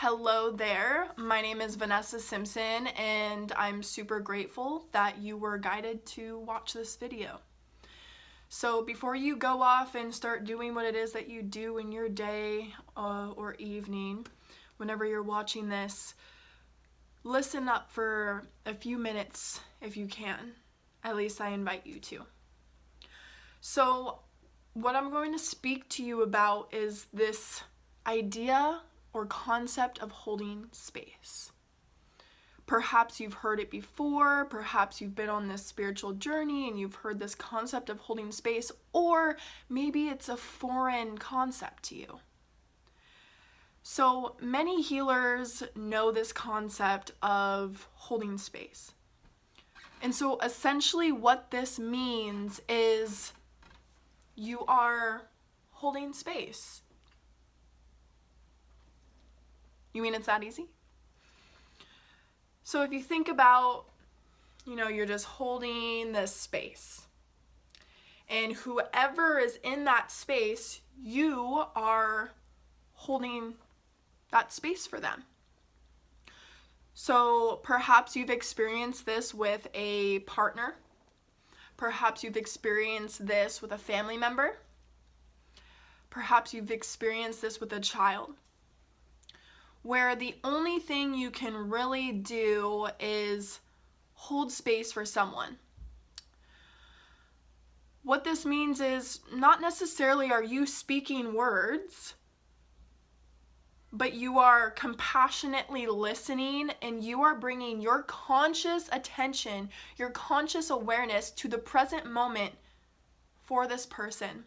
Hello there, my name is Vanessa I, and I'm super grateful that you were guided to watch this video. So before you go off and start doing what it is that you do in your day or evening, whenever you're watching this, listen up for a few minutes if you can. At least I invite you to. So what I'm going to speak to you about is this idea or concept of holding space. Perhaps you've heard it before, perhaps you've been on this spiritual journey and you've heard this concept of holding space, or maybe it's a foreign concept to you. So many healers know this concept of holding space. And so essentially what this means is you are holding space. You mean it's that easy? So if you think about, you're just holding this space. And whoever is in that space, you are holding that space for them. So perhaps you've experienced this with a partner. Perhaps you've experienced this with a family member. Perhaps you've experienced this with a child, where the only thing you can really do is hold space for someone. What this means is not necessarily are you speaking words, but you are compassionately listening and you are bringing your conscious attention, your conscious awareness to the present moment for this person.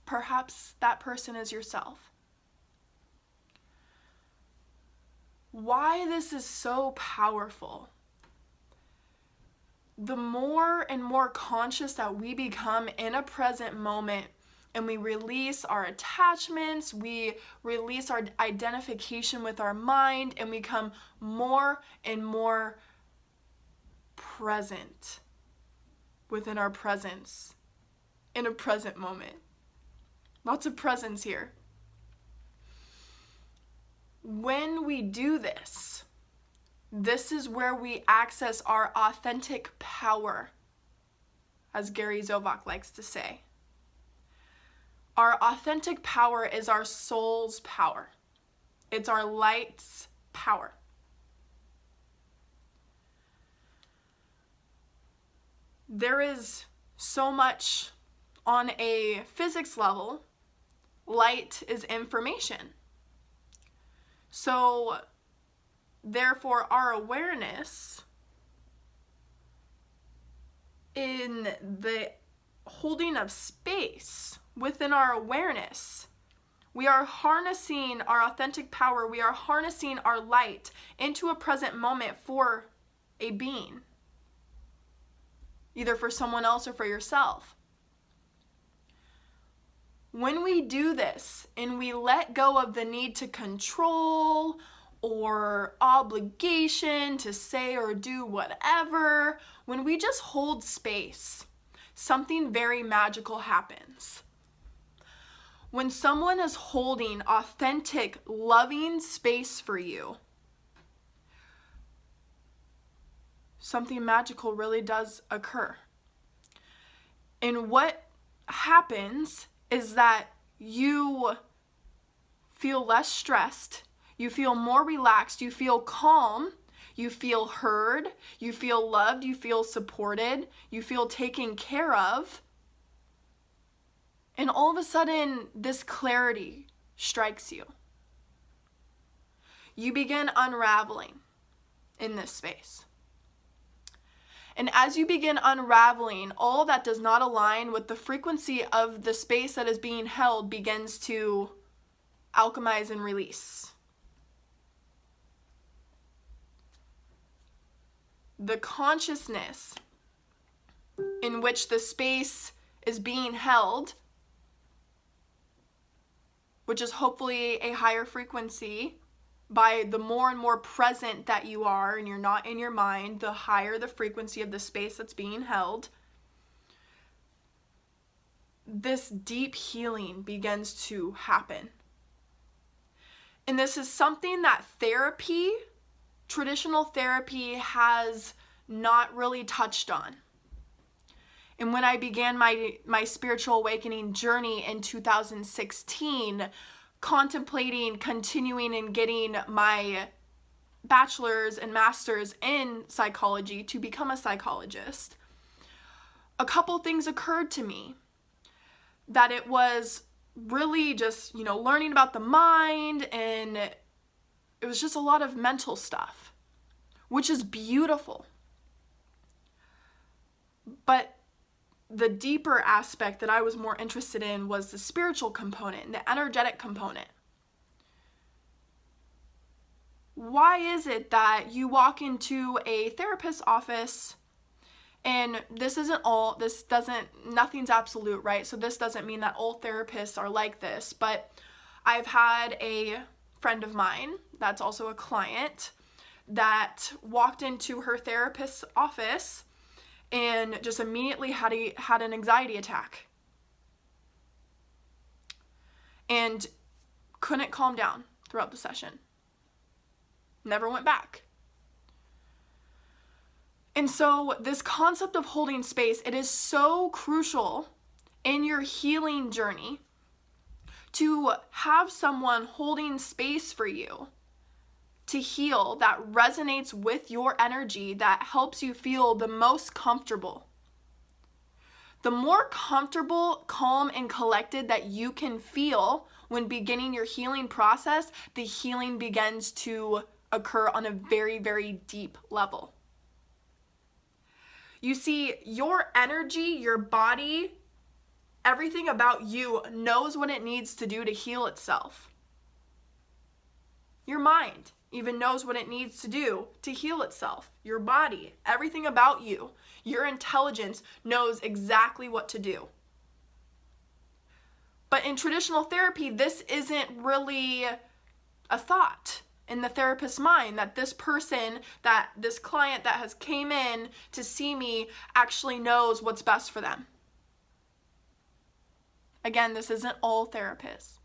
Perhaps that person is yourself. Why this is so powerful. The more and more conscious that we become in a present moment and we release our attachments, we release our identification with our mind, and we become more and more present within our presence in a present moment. Lots of presence here. When we do this, this is where we access our authentic power, as Gary Zovak likes to say. Our authentic power is our soul's power. It's our light's power. There is so much on a physics level. Light is information. So, therefore, our awareness in the holding of space within our awareness, we are harnessing our authentic power, we are harnessing our light into a present moment for a being, either for someone else or for yourself. When we do this and we let go of the need to control or obligation to say or do whatever, when we just hold space, something very magical happens. When someone is holding authentic, loving space for you, something magical really does occur. And what happens is that you feel less stressed, you feel more relaxed, you feel calm, you feel heard, you feel loved, you feel supported, you feel taken care of. And all of a sudden, this clarity strikes you. You begin unraveling in this space. And as you begin unraveling, all that does not align with the frequency of the space that is being held begins to alchemize and release. The consciousness in which the space is being held, which is hopefully a higher frequency, by the more and more present that you are and you're not in your mind, the higher the frequency of the space that's being held, this deep healing begins to happen And this is something that traditional therapy has not really touched on. And when I began my spiritual awakening journey in 2016, contemplating continuing and getting my bachelor's and master's in psychology to become a psychologist, a couple things occurred to me. That it was really just, learning about the mind, and it was just a lot of mental stuff, which is beautiful. But the deeper aspect that I was more interested in was the spiritual component, the energetic component. Why is it that you walk into a therapist's office, and nothing's absolute, right? So this doesn't mean that all therapists are like this, but I've had a friend of mine that's also a client that walked into her therapist's office and just immediately had an anxiety attack and couldn't calm down throughout the session. Never went back. And so this concept of holding space, it is so crucial in your healing journey to have someone holding space for you to heal, that resonates with your energy, that helps you feel the most comfortable. The more comfortable, calm, and collected that you can feel when beginning your healing process, the healing begins to occur on a very, very deep level. You see, your energy, your body, everything about you knows what it needs to do to heal itself. Your mind even knows what it needs to do to heal itself. Your body, everything about you, your intelligence knows exactly what to do. But in traditional therapy, this isn't really a thought in the therapist's mind, that this person, that this client that has came in to see me actually knows what's best for them. Again, this isn't all therapists.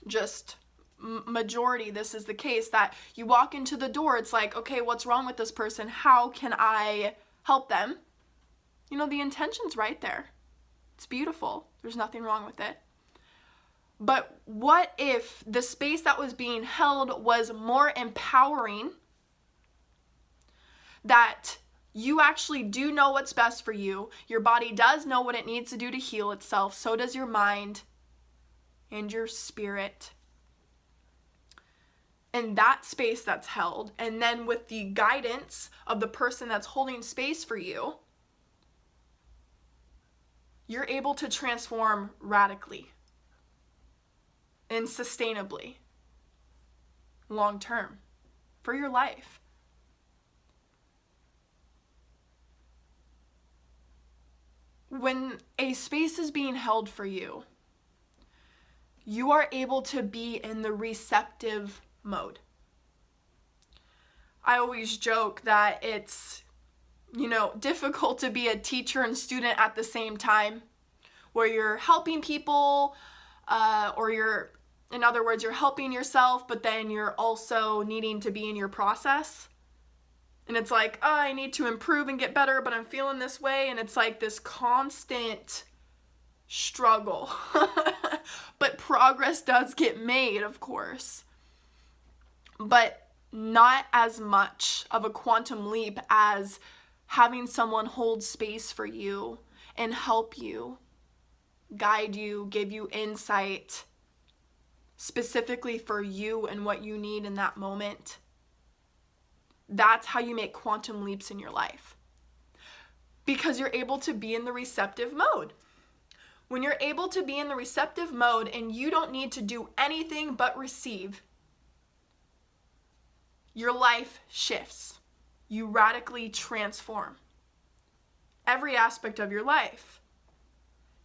Just majority, this is the case, that you walk into the door, it's like, okay, what's wrong with this person? How can I help them? The intention's right there. It's beautiful. There's nothing wrong with it. But what if the space that was being held was more empowering, that you actually do know what's best for you, your body does know what it needs to do to heal itself, so does your mind and your spirit. And that space that's held, and then with the guidance of the person that's holding space for you, you're able to transform radically and sustainably, long term, for your life. When a space is being held for you, you are able to be in the receptive mode. I always joke that it's, difficult to be a teacher and student at the same time, where you're helping people, or in other words, you're helping yourself, but then you're also needing to be in your process. And it's like, oh, I need to improve and get better, but I'm feeling this way. And it's like this constant struggle. But progress does get made, of course. But not as much of a quantum leap as having someone hold space for you and help you, guide you, give you insight specifically for you and what you need in that moment. That's how you make quantum leaps in your life, because you're able to be in the receptive mode. When you're able to be in the receptive mode and you don't need to do anything but receive, your life shifts. You radically transform every aspect of your life.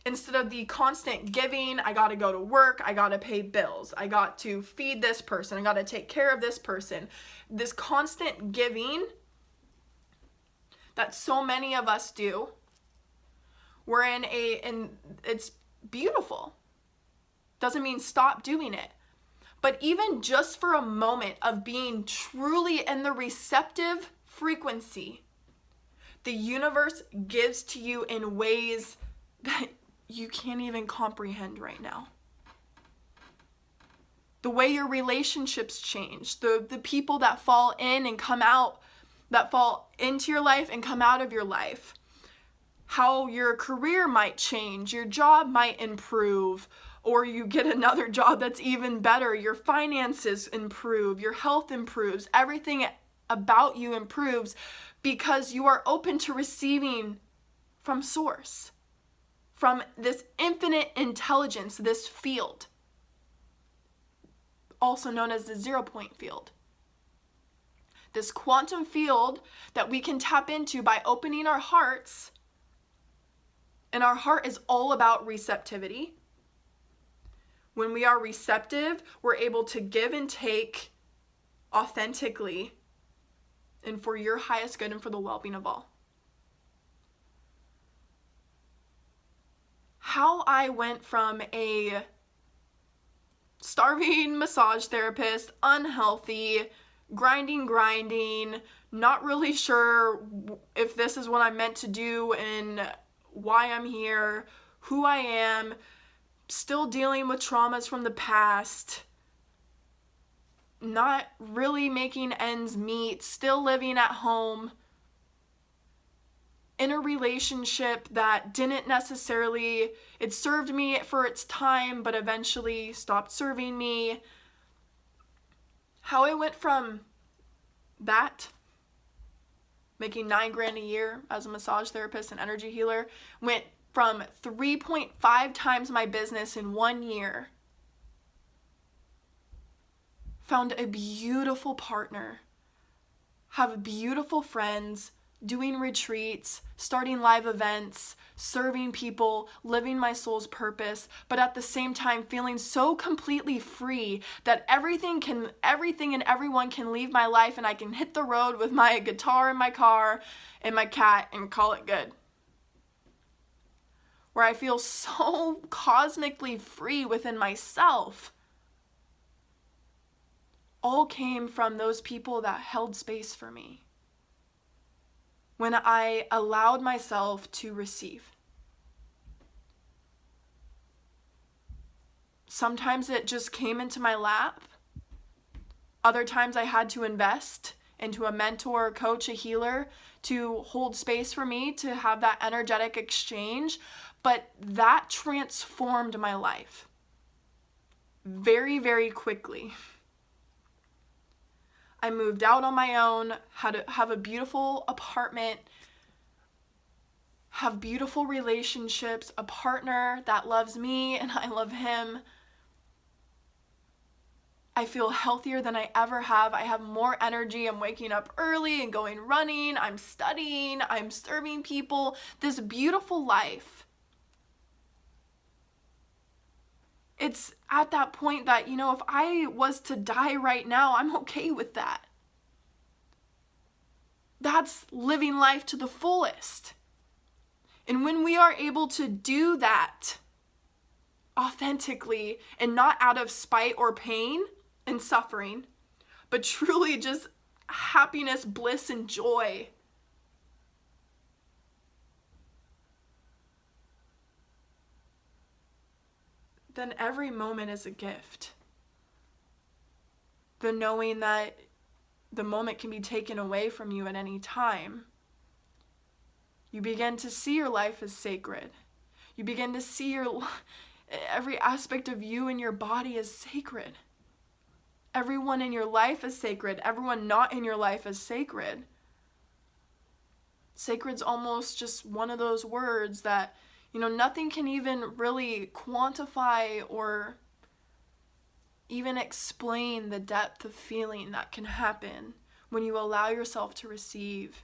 Instead of the constant giving, I gotta go to work, I gotta pay bills, I got to feed this person, I gotta take care of this person. This constant giving that so many of us do, and it's beautiful. Doesn't mean stop doing it. But even just for a moment of being truly in the receptive frequency, the universe gives to you in ways that you can't even comprehend right now. The way your relationships change, the people that fall in and come out, that fall into your life and come out of your life, how your career might change, your job might improve, or you get another job that's even better, your finances improve, your health improves, everything about you improves because you are open to receiving from source, from this infinite intelligence, this field, also known as the 0 point field. This quantum field that we can tap into by opening our hearts. And our heart is all about receptivity. When we are receptive, we're able to give and take authentically and for your highest good and for the well-being of all. How I went from a starving massage therapist, unhealthy, grinding, not really sure if this is what I'm meant to do and why I'm here, who I am, still dealing with traumas from the past, not really making ends meet, still living at home, in a relationship that didn't necessarily, it served me for its time, but eventually stopped serving me. How I went from that, making $9,000 a year as a massage therapist and energy healer, went from 3.5 times my business in 1 year. Found a beautiful partner, have beautiful friends, doing retreats, starting live events, serving people, living my soul's purpose, but at the same time feeling so completely free that everything and everyone can leave my life and I can hit the road with my guitar in my car and my cat and call it good. Where I feel so cosmically free within myself. All came from those people that held space for me. When I allowed myself to receive. Sometimes it just came into my lap. Other times I had to invest into a mentor, a coach, a healer to hold space for me to have that energetic exchange. But that transformed my life very, very quickly. I moved out on my own, have a beautiful apartment, have beautiful relationships, a partner that loves me and I love him. I feel healthier than I ever have. I have more energy. I'm waking up early and going running. I'm studying. I'm serving people. This beautiful life. It's at that point that, if I was to die right now, I'm okay with that. That's living life to the fullest. And when we are able to do that authentically and not out of spite or pain and suffering, but truly just happiness, bliss, and joy, then every moment is a gift. The knowing that the moment can be taken away from you at any time. You begin to see your life as sacred. You begin to see every aspect of you and your body as sacred. Everyone in your life is sacred. Everyone not in your life is sacred. Sacred's almost just one of those words that nothing can even really quantify or even explain the depth of feeling that can happen when you allow yourself to receive.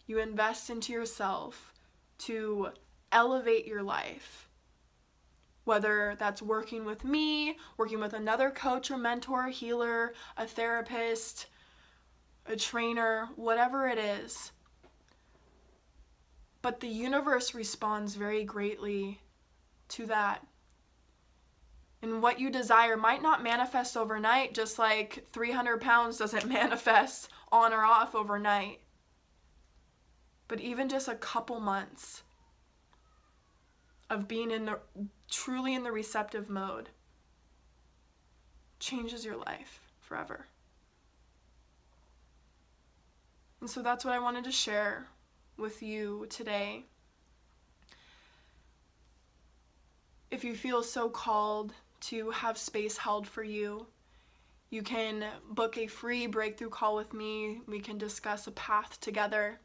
You invest into yourself to elevate your life. Whether that's working with me, working with another coach or mentor, healer, a therapist, a trainer, whatever it is. But the universe responds very greatly to that. And what you desire might not manifest overnight, just like 300 pounds doesn't manifest on or off overnight. But even just a couple months of being truly in the receptive mode changes your life forever. And so that's what I wanted to share with you today. If you feel so called to have space held for you, you can book a free breakthrough call with me. We can discuss a path together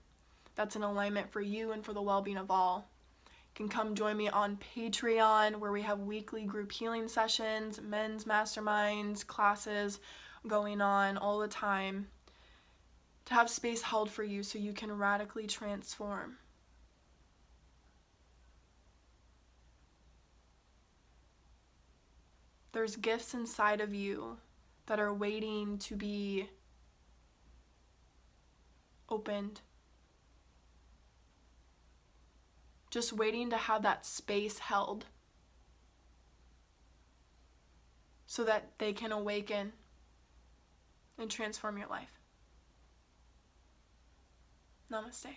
that's in alignment for you and for the well-being of all. You can come join me on Patreon, where we have weekly group healing sessions, men's masterminds, classes going on all the time, to have space held for you so you can radically transform. There's gifts inside of you that are waiting to be opened. Just waiting to have that space held so that they can awaken and transform your life. Namaste.